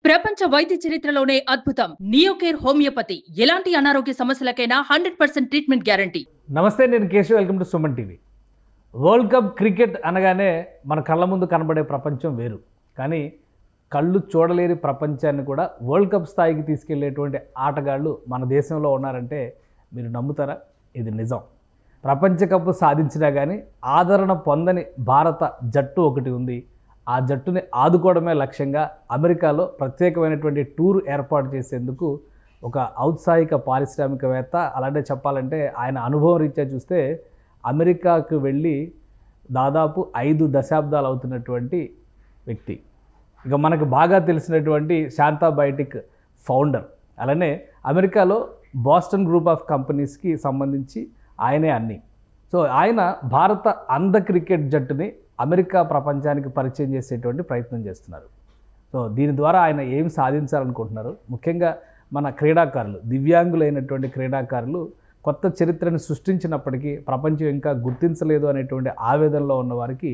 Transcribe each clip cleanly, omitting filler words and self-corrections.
ప్రపంచ వైద్య చరిత్రలోనే అద్భుతం నియోకేర్ హోమియోపతి. ఎలాంటి అనారోగ్య సమస్యలకైనా 100% ట్రీట్మెంట్ గ్యారంటీ. నమస్తే, నేను Keshav. Welcome to Suman TV. World cup cricket అనగానే మన కళ్ళ ముందు కనబడే ప్రపంచం వేరు. కానీ కళ్ళు చూడలేని ప్రపంచాన్ని కూడా వరల్డ్ కప్ స్థాయికి తీసుకెళ్లేటువంటి ఆటగాళ్ళు మన దేశంలో ఉన్నారంటే మీరు నమ్ముతారా? ఇది నిజం. ప్రపంచ కప్ సాధించినా కానీ ఆదరణ పొందని భారత జట్టు ఒకటి ఉంది. ఆ జట్టుని ఆదుకోవడమే లక్ష్యంగా అమెరికాలో ప్రత్యేకమైనటువంటి టూర్ ఏర్పాటు చేసేందుకు ఒక ఔత్సాహిక పారిశ్రామికవేత్త, అలాగే చెప్పాలంటే ఆయన అనుభవం రీత్యా చూస్తే అమెరికాకు వెళ్ళి దాదాపు 5 దశాబ్దాలు అవుతున్నటువంటి వ్యక్తి. ఇక మనకు బాగా తెలిసినటువంటి శాంతా బయోటెక్ ఫౌండర్. అలానే అమెరికాలో బోస్టన్ గ్రూప్ ఆఫ్ కంపెనీస్కి సంబంధించి ఆయనే అన్నీ. సో ఆయన భారత అంధ క్రికెట్ జట్టుని అమెరికా ప్రపంచానికి పరిచయం చేసేటువంటి ప్రయత్నం చేస్తున్నారు. సో దీని ద్వారా ఆయన ఏం సాధించాలనుకుంటున్నారు? ముఖ్యంగా మన క్రీడాకారులు, దివ్యాంగులైనటువంటి క్రీడాకారులు కొత్త చరిత్రను సృష్టించినప్పటికీ ప్రపంచం ఇంకా గుర్తించలేదు అనేటువంటి ఆవేదనలో ఉన్న వారికి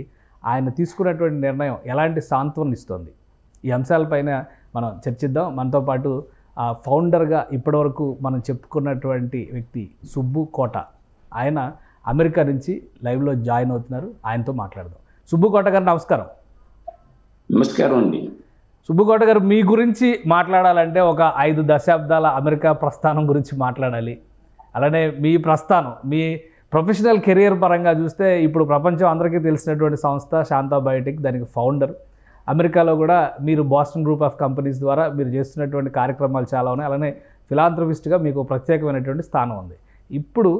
ఆయన తీసుకున్నటువంటి నిర్ణయం ఎలాంటి సాంత్వన ఇస్తుంది? ఈ అంశాలపైన మనం చర్చిద్దాం. మనతో పాటు ఫౌండర్గా ఇప్పటివరకు మనం చెప్పుకున్నటువంటి వ్యక్తి సుబ్బు కోట. ఆయన అమెరికా నుంచి లైవ్లో జాయిన్ అవుతున్నారు. ఆయనతో మాట్లాడదాం. సుబ్బు కోట గారు నమస్కారం. నమస్కారం అండి. సుబ్బు కోట గారు, మీ గురించి మాట్లాడాలంటే ఒక 5 దశాబ్దాల అమెరికా ప్రస్థానం గురించి మాట్లాడాలి. అలానే మీ ప్రస్థానం, మీ ప్రొఫెషనల్ కెరియర్ పరంగా చూస్తే ఇప్పుడు ప్రపంచం అందరికీ తెలిసినటువంటి సంస్థ శాంతా బయోటెక్, దానికి ఫౌండర్. అమెరికాలో కూడా మీరు బోస్టన్ గ్రూప్ ఆఫ్ కంపెనీస్ ద్వారా మీరు చేస్తున్నటువంటి కార్యక్రమాలు చాలా ఉన్నాయి. అలానే ఫిలాంథ్రపిస్ట్గా మీకు ప్రత్యేకమైనటువంటి స్థానం ఉంది. ఇప్పుడు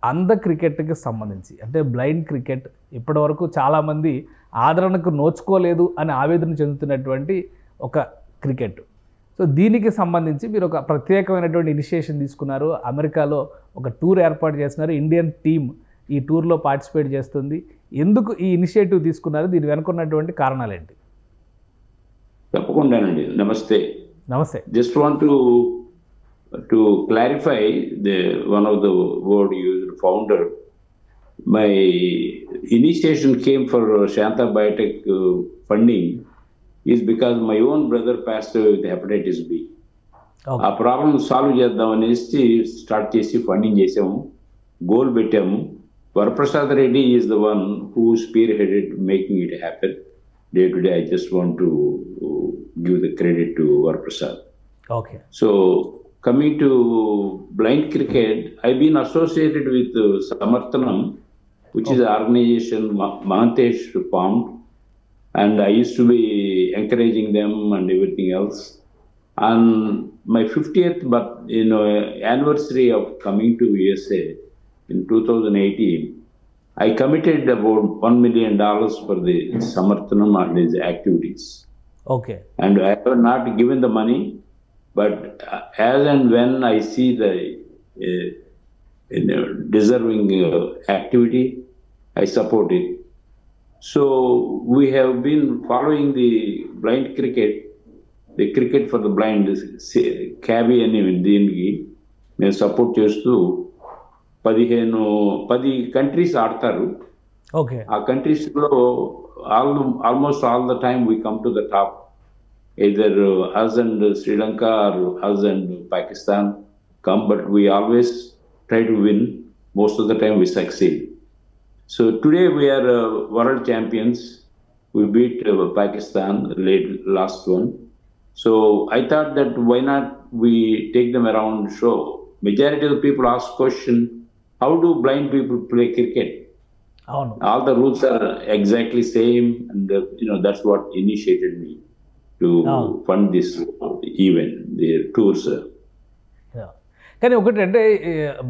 అంధ క్రికెట్కి సంబంధించి, అంటే బ్లైండ్ క్రికెట్, ఇప్పటివరకు చాలామంది ఆదరణకు నోచుకోలేదు అని ఆవేదన చెందుతున్నటువంటి ఒక క్రికెట్. సో దీనికి సంబంధించి మీరు ఒక ప్రత్యేకమైనటువంటి ఇనిషియేషన్ తీసుకున్నారు. అమెరికాలో ఒక టూర్ ఏర్పాటు చేస్తున్నారు. ఇండియన్ టీమ్ ఈ టూర్లో పార్టిసిపేట్ చేస్తుంది. ఎందుకు ఈ ఇనిషియేటివ్ తీసుకున్నారు? దీని వెనుకున్నటువంటి కారణాలు ఏంటి? తప్పకుండానండి. నమస్తే. నమస్తే. Just want to clarify one of the word used, founder. My initiation came for Shanta Biotech funding is because my own brother passed away with hepatitis B. Okay. ఆ ప్రాబ్లం సాల్వ్ చేద్దాం అనేసి స్టార్ట్ చేసి funding చేసాము, goal పెట్టాము. Varaprasad Reddy is the one who sphere headed making it happen. Day to day I just want to give the credit to Varaprasad. Okay. So coming to blind cricket, I've been associated with Samarthanam, which is an organization Mahantesh formed, and I used to be encouraging them and everything else. On my 50th anniversary of coming to USA in 2018, I committed about $1 million for the Samarthanam and his activities. Okay. And I have not given the money. But as and when I see the deserving activity, I support it. So we have been following the blind cricket, the cricket for the blind, CABI and దీనికి మేము support చేస్తూ 10 countries ఆడతారు. Okay. ఆ కంట్రీస్లో almost all the time we come to the top. Either us and Sri Lanka or us and Pakistan come, but we always try to win. Most of the time we succeed. So today we are world champions. We beat Pakistan last one. So I thought that why not we take them around show. Majority of the people ask question, how do blind people play cricket? Oh, no. All the rules are exactly same, and that's what initiated me to fund this event, the tours. కానీ ఒకటి అంటే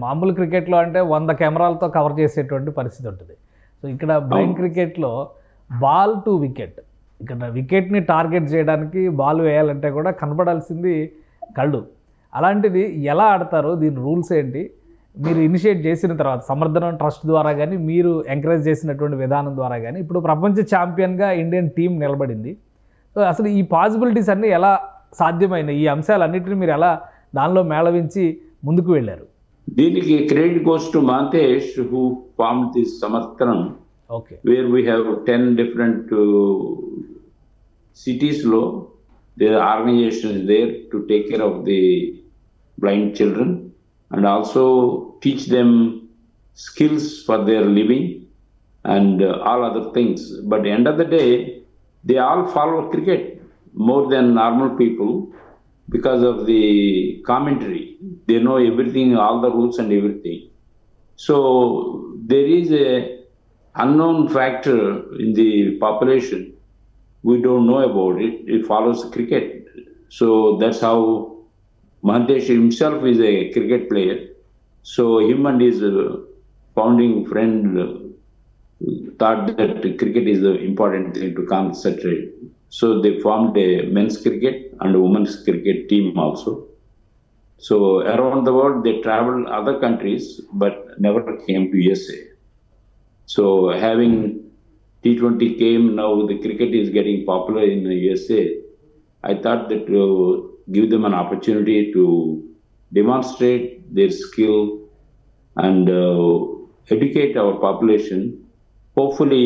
మామూలు క్రికెట్లో అంటే 100 కెమెరాలతో cover చేసేటువంటి పరిస్థితి ఉంటుంది. సో ఇక్కడ బ్లైండ్ క్రికెట్లో బాల్ టు వికెట్, ఇక్కడ వికెట్ని టార్గెట్ చేయడానికి బాల్ వేయాలంటే కూడా కనపడాల్సింది కళ్ళు. అలాంటిది ఎలా ఆడతారో, దీని రూల్స్ ఏంటి? మీరు ఇనిషియేట్ చేసిన తర్వాత సమర్థనం ట్రస్ట్ ద్వారా కానీ, మీరు ఎంకరేజ్ చేసినటువంటి విధానం ద్వారా కానీ ఇప్పుడు ప్రపంచ ఛాంపియన్గా ఇండియన్ టీం నిలబడింది. సో అసలు ఈ పాసిబిలిటీస్ అన్నీ ఎలా సాధ్యమైనాయి? ఈ అంశాలన్నింటినీ మీరు ఎలా దానిలో మేళవించి ముందుకు వెళ్ళారు? దీనికి credit goes to Manthesh, who formed this సమర్థనం. Okay. Where we have 10 different cities లో Their organization is there to take care of the blind children and also teach them skills for their living and all other things. But at the end of the day, they all follow cricket more than normal people because of the commentary. They know everything, all the rules and everything. So there is a unknown factor in the population. We don't know about it. It follows cricket. So that's how Mahadesh himself is a cricket player. So him and his founding friend thought that cricket is the important thing to concentrate. So they formed a men's cricket and a women's cricket team also. So around the world they traveled other countries but never came to USA. So having T20 came, now the cricket is getting popular in the USA. I thought that give them an opportunity to demonstrate their skill and educate our population. Hopefully,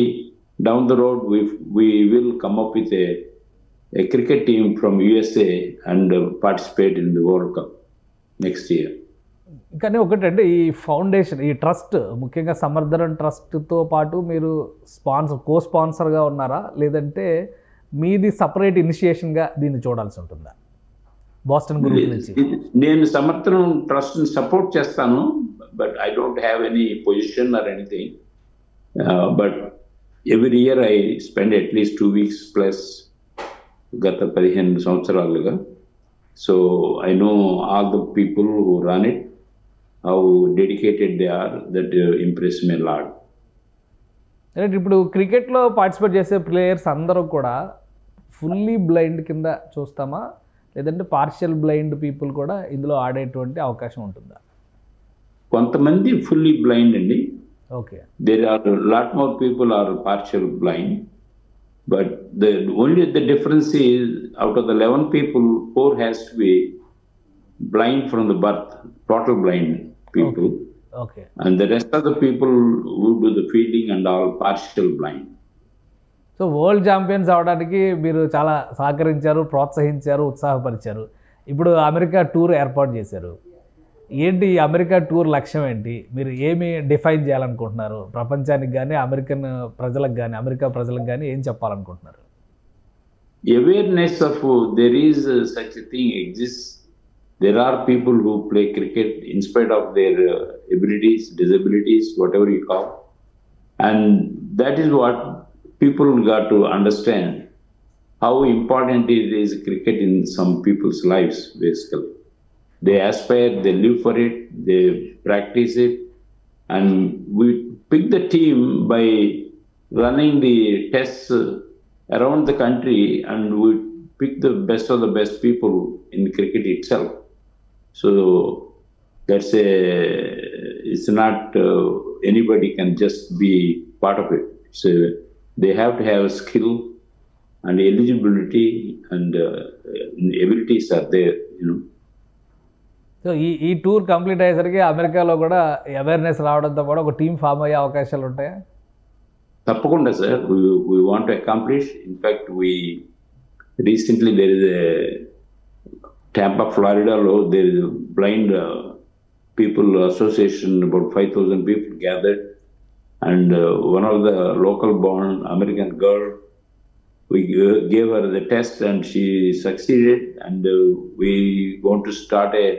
down the road, we will come up with a cricket team from USA and participate in the World Cup next year. కానీ ఒకటంటే ఈ foundation, ఈ trust, ముఖ్యంగా సమర్థన్ ట్రస్ట్తో పాటు మీరు కో స్పాన్సర్గా ఉన్నారా, లేదంటే మీది సపరేట్ ఇనిషియేషన్గా దీన్ని చూడాల్సి ఉంటుందా బోస్టన్ గ్రూప్ నుంచి? నేను సమర్థన్ ట్రస్ట్ని సపోర్ట్ చేస్తాను, but I don't have any position or anything. But every year I spend at least 2 weeks plus గత 15 సంవత్సరాలుగా. So I know all the people who run it, how dedicated they are, that impress me a lot. అంటే ఇప్పుడు క్రికెట్లో participate చేసే players అందరూ కూడా fully blind కింద చూస్తామా, లేదంటే పార్షియల్ బ్లైండ్ పీపుల్ కూడా ఇందులో ఆడేటువంటి అవకాశం ఉంటుందా? కొంతమంది ఫుల్లీ బ్లైండ్ అండి. Okay, there are a lot more people are partial blind, but the difference is out of the 11 people, 4 has to be blind from the birth, total blind people. Okay. And the rest of the people who do the fielding and all partial blind. So world champions అవడానికి మీరు చాలా సహకరించారు, ప్రోత్సహించారు, ఉత్సాహపరిచారు. ఇప్పుడు America tour ఏర్పాటు చేశారు. ఏంటి ఈ అమెరికా టూర్ లక్ష్యం ఏంటి? మీరు ఏమి డిఫైన్ చేయాలనుకుంటున్నారు ప్రపంచానికి కానీ, అమెరికన్ ప్రజలకు కానీ, అమెరికా ప్రజలకు కానీ ఏం చెప్పాలనుకుంటున్నారు? Awareness of there is such a thing exists. There are people who play cricket in spite of their abilities, disabilities, whatever you call. And that is what people got to understand, how important it is cricket in some people's lives, basically. They aspire, they live for it, they practice it. And we pick the team by running the tests around the country, and we pick the best of the best people in cricket itself. So that's it's not anybody can just be part of it. So they have to have skill and eligibility and abilities are there, you know. So ఈ tour complete అయ్యేసరికి అమెరికాలో కూడా awareness రావడంతో కూడా ఒక team form అయ్యే అవకాశాలు ఉంటాయా? తప్పకుండా sir, we want to accomplish. In fact, recently there is a Tampa, Florida, there is a blind people association, about 5,000 people gathered, and one of the local born American girl, we gave her the test and she succeeded, and we want to start a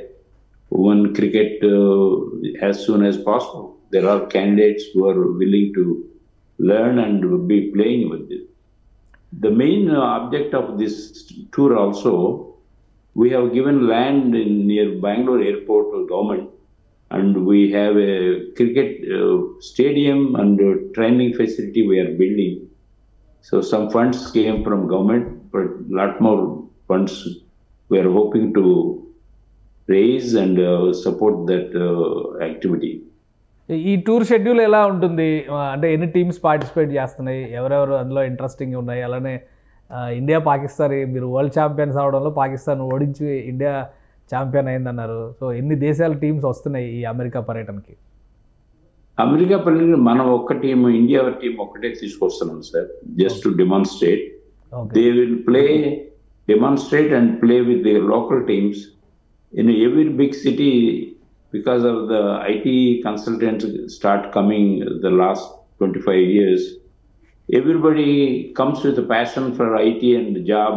women cricket as soon as possible. There are candidates who are willing to learn and be playing with it. The main object of this tour also, we have given land near Bangalore airport to government, and we have a cricket stadium and training facility we are building. So some funds came from government, but a lot more funds we are hoping to raise and support that activity. ఈ tour schedule ఎలా ఉంటుంది? అంటే ఎన్ని teams participate చేస్తున్నాయి, ఎవరెవరు అందులో interesting ఉన్నాయి? అలానే ఇండియా పాకిస్తాన్, మీరు వరల్డ్ ఛాంపియన్స్ అవడంలో పాకిస్తాన్ ఓడించి ఇండియా ఛాంపియన్ అయిందన్నారు. సో ఎన్ని దేశాల టీమ్స్ వస్తున్నాయి ఈ అమెరికా పర్యటనకి? అమెరికా పర్యటన మనం ఒక్క టీం, ఇండియా టీం ఒక్కటే తీసుకొస్తున్నాం sir, just to demonstrate. They will play demonstrate and play with the local teams. In every big city, because of the IT consultants start coming the last 25 years, everybody comes with a passion for IT and job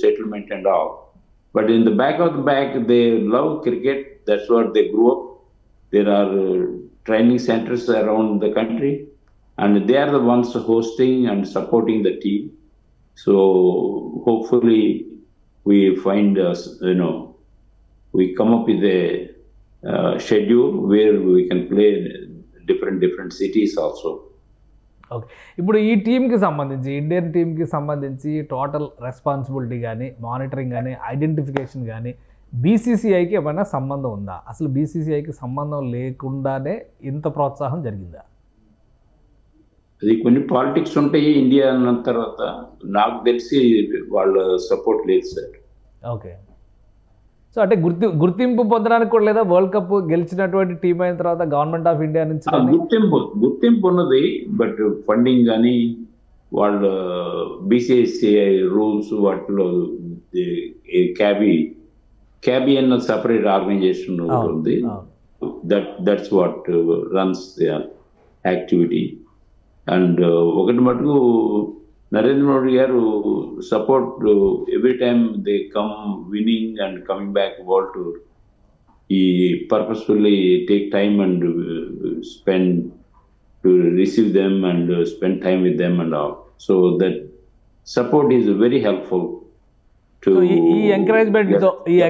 settlement and all. But in the back of the back, they love cricket. That's what they grew up. There are training centers around the country, and they are the ones hosting and supporting the team. So hopefully we find, we come up with a schedule where we can play in different cities also. Okay, ఇప్పుడు ఈ టీంకి సంబంధించి Indian టీంకి సంబంధించి total responsibility కానీ monitoring కానీ identification కానీ బీసీసీఐకి ఏమైనా సంబంధం ఉందా? అసలు బీసీసీఐకి సంబంధం లేకుండానే ఇంత ప్రోత్సాహం జరిగిందా? అది కొన్ని పాలిటిక్స్ ఉంటాయి ఇండియా అన్న తర్వాత, నాకు తెలిసి వాళ్ళ సపోర్ట్ లేదు సార్. ఓకే, సో అంటే గుర్తింపు పొందడానికి కూడా లేదా? వరల్డ్ కప్ గెలిచినటువంటి టీం అయిన తర్వాత గవర్నమెంట్ ఆఫ్ ఇండియా నుంచి గుర్తింపు ఉన్నది, బట్ ఫండింగ్ కానీ వాళ్ళ బీసీసీఐ రూల్స్ వాటిలో క్యాబీ అన్న సపరేట్ ఆర్గనైజేషన్ ఉంది. That's what runs the activity. And ఒకటి మటుకు నరేంద్ర మోడీ గారు support every time they come winning and coming back world tour, ఈ purposefully take time and spend to receive them and spend time with them and all. So that support is very helpful. ఈ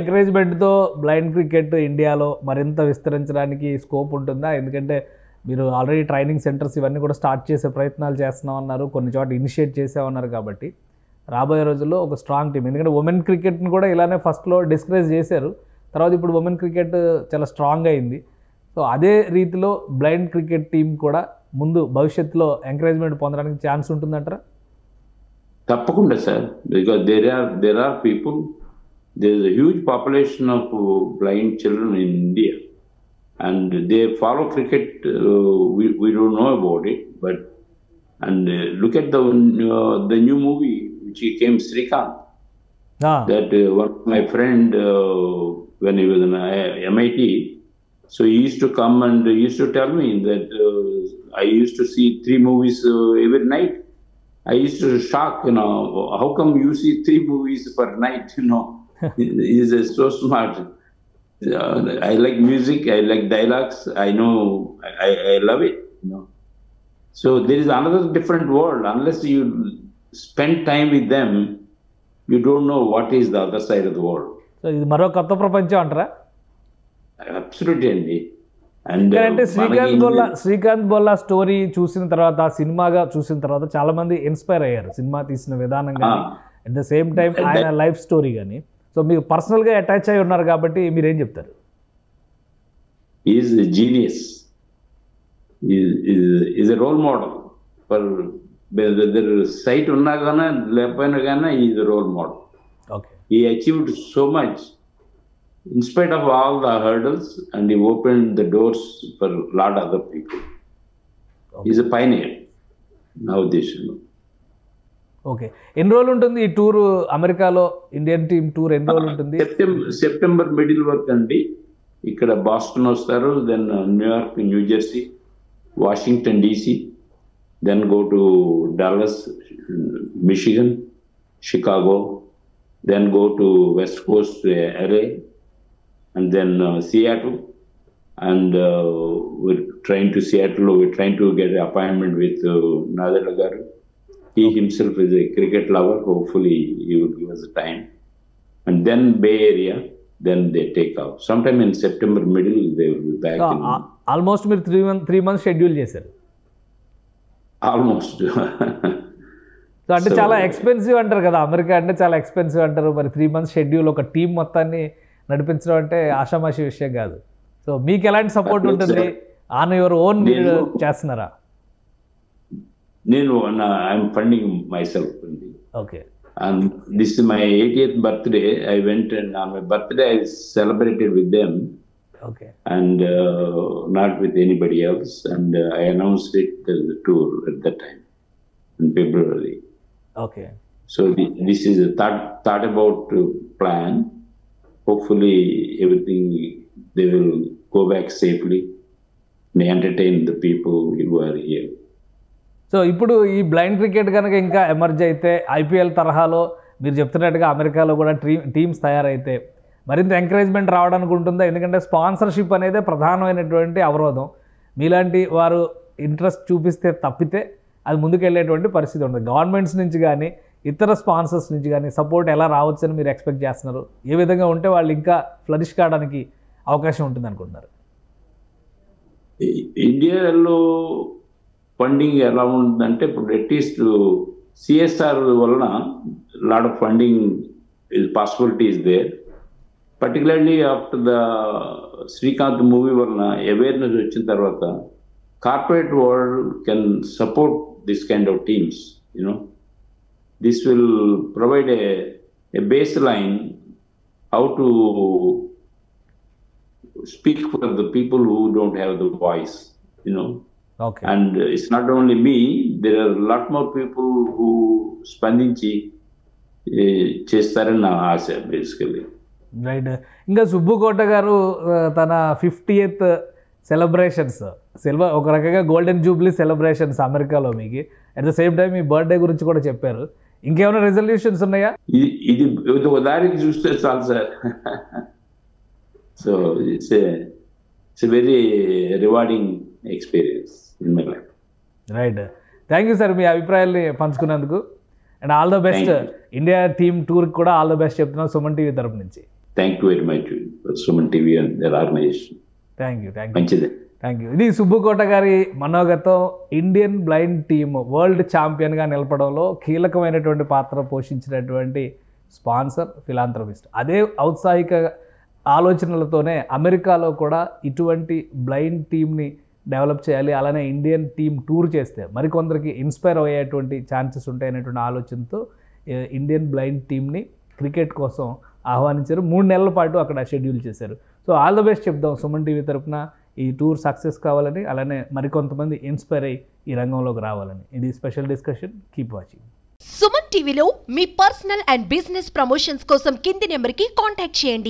ఎంకరేజ్మెంట్తో blind cricket ఇండియాలో మరింత విస్తరించడానికి scope ఉంటుందా? ఎందుకంటే మీరు already training centres ఇవన్నీ కూడా స్టార్ట్ చేసే ప్రయత్నాలు చేస్తున్నామన్నారు, కొన్ని చోట్ల ఇనిషియేట్ చేసామన్నారు. కాబట్టి రాబోయే రోజుల్లో ఒక స్ట్రాంగ్ టీం, ఎందుకంటే ఉమెన్ క్రికెట్ని కూడా ఇలానే ఫస్ట్లో డిస్కరేజ్ చేశారు, తర్వాత ఇప్పుడు ఉమెన్ క్రికెట్ చాలా స్ట్రాంగ్ అయింది. సో అదే రీతిలో బ్లైండ్ క్రికెట్ టీం కూడా ముందు భవిష్యత్తులో ఎంకరేజ్మెంట్ పొందడానికి ఛాన్స్ ఉంటుందంటారా? తప్పకుండా sir, because there are people, there is a huge population of blind children in India. And they follow cricket. We don't know about it, but look at the new movie which came, Srikanth. That one of my friend when he was in MIT, so he used to come and he used to tell me that I used to see 3 movies every night. I used to shock, how come you see 3 movies per night? He is so smart. I like music, I like dialogues, I know, I love it, So there is another different world. Unless you spend time with them, you don't know what is the other side of the world. So ఇది మరో కొత్త ప్రపంచం అంటారా? Absolutely అండి. And అంటే Srikanth Bolla story చూసిన తర్వాత, సినిమాగా చూసిన తర్వాత చాలా మంది ఇన్స్పైర్ అయ్యారు, సినిమా తీసిన విధానం కానీ అట్ ద సేమ్ టైం ఆయన లైఫ్ స్టోరీ కానీ. సో మీకు పర్సనల్గా అటాచ్ అయి ఉన్నారు కాబట్టి మీరేం చెప్తారు? Is genius, is a role model for sight ఉన్నా కానీ లేకపోయినా కానీ is a role model. Okay, he achieved so much in spite of all the hurdles, and he opened the doors for a lot of other people. Okay. He's a pioneer now this. Okay, ఎన్ని రోజులు ఉంటుంది ఈ tour? అమెరికాలో Indian team tour ఎన్ని రోజులు ఉంటుంది? September middle వరకు అండి. ఇక్కడ బాస్టన్ వస్తారు, then New York, new Jersey, Washington DC, then go to Dallas, Michigan, Chicago, then go to West Coast, LA, and then Seattle. And we're trying to get an appointment with Nadella Garu. He himself is a cricket lover. Hopefully he will give us the time. And then Bay Area, then they take out. Sometime in September middle, they will be back. Almost మీరు 3 months schedule చేశారు. Almost. So అంటే చాలా expensive అంటారు కదా, America అంటే చాలా expensive అంటారు. మరి 3 months షెడ్యూల్ ఒక టీం మొత్తాన్ని నడిపించడం అంటే ఆషామాషి విషయం కాదు. సో మీకు ఎలాంటి సపోర్ట్ ఉంటుంది? ఆన్ యువర్ ఓన్ మీరు చేస్తున్నారా? నేను I'm funding my self. Okay, and this is my 80th birthday. I went and on my birthday I celebrated with them. Okay. And not with anybody else. And I announced it as a tour at that time in February. Okay. So this is a thought about plan. Hopefully everything, they will go back safely and entertain the people who are here. So ఇప్పుడు ఈ blind cricket కనుక ఇంకా emerge అయితే IPL తరహాలో మీరు చెప్తున్నట్టుగా అమెరికాలో కూడా టీమ్స్ తయారైతే మరింత ఎంకరేజ్మెంట్ రావడానికి ఉంటుందా? ఎందుకంటే స్పాన్సర్షిప్ అనేది ప్రధానమైనటువంటి అవరోధం. మీలాంటి వారు ఇంట్రెస్ట్ చూపిస్తే తప్పితే అది ముందుకెళ్ళేటువంటి పరిస్థితి ఉంటుంది. గవర్నమెంట్స్ నుంచి కానీ ఇతర స్పాన్సర్స్ నుంచి కానీ సపోర్ట్ ఎలా రావచ్చని మీరు ఎక్స్పెక్ట్ చేస్తున్నారు? ఏ విధంగా ఉంటే వాళ్ళు ఇంకా ఫ్లరిష్ కావడానికి అవకాశం ఉంటుంది అనుకుంటున్నారు? ఇండియాలో ఫండింగ్ ఎలా ఉందంటే ఇప్పుడు అట్లీస్ట్ సిఎస్ఆర్ వలన lot of funding possibility is there. Particularly after the Srikanth movie వలన అవేర్నెస్ వచ్చిన తర్వాత corporate world can support this kind of teams. This will provide a baseline how to speak for the people who don't have the voice, Okay. And it's not only me, there are a lot more people who స్పందించి చేస్తారని నా ఆశ basically. Right. ఇంకా సుబ్బుకోట గారు తన 50th celebrations ఒక రకంగా golden Jubilee celebrations అమెరికాలో మీకు at the same time me birthday గురించి కూడా చెప్పారు. ఇంకేమైనా రెజల్యూషన్స్ ఉన్నాయా? ఇది ఒక దారికి చూస్తే చాలు sir. So it's very rewarding experience in my life. Right. Thank you sir మీ అభిప్రాయాల్ని పంచుకున్నందుకు. And all the best. India team టూర్కి కూడా ఆల్ ద బెస్ట్ చెప్తున్నాను సుమన్ టీవీ తరపు నుంచి. Thank you very much Suman TV and their organisation. Thank you. మంచిది. Thank you. ఇది సుబ్బుకోట గారి మనోగతం. ఇండియన్ బ్లైండ్ టీమ్ వరల్డ్ ఛాంపియన్గా నిలపడంలో కీలకమైనటువంటి పాత్ర పోషించినటువంటి స్పాన్సర్, ఫిలాంథ్రపిస్ట్. అదే ఔత్సాహిక ఆలోచనలతోనే అమెరికాలో కూడా ఇటువంటి బ్లైండ్ టీమ్ని డెవలప్ చేయాలి, అలానే ఇండియన్ టీమ్ టూర్ చేస్తే మరికొందరికి ఇన్స్పైర్ అయ్యేటువంటి ఛాన్సెస్ ఉంటాయనేటువంటి ఆలోచనతో ఇండియన్ బ్లైండ్ టీమ్ని క్రికెట్ కోసం ఆహ్వానించారు. 3 నెలల పాటు అక్కడ షెడ్యూల్ చేశారు. సో ఆల్ ద బెస్ట్ చెప్దాం సుమన్ టీవీ తరపున. ఈ టూర్ సక్సెస్ కావాలని, అలానే మరికొంతమంది ఇన్స్పైర్ అయ్యి ఈ రంగంలోకి రావాలని. ఇది special discussion. Keep watching. Suman టీవీలో మీ పర్సనల్ అండ్ బిజినెస్ ప్రమోషన్స్ కోసం కింది నెంబర్కి కాంటాక్ట్ చేయండి.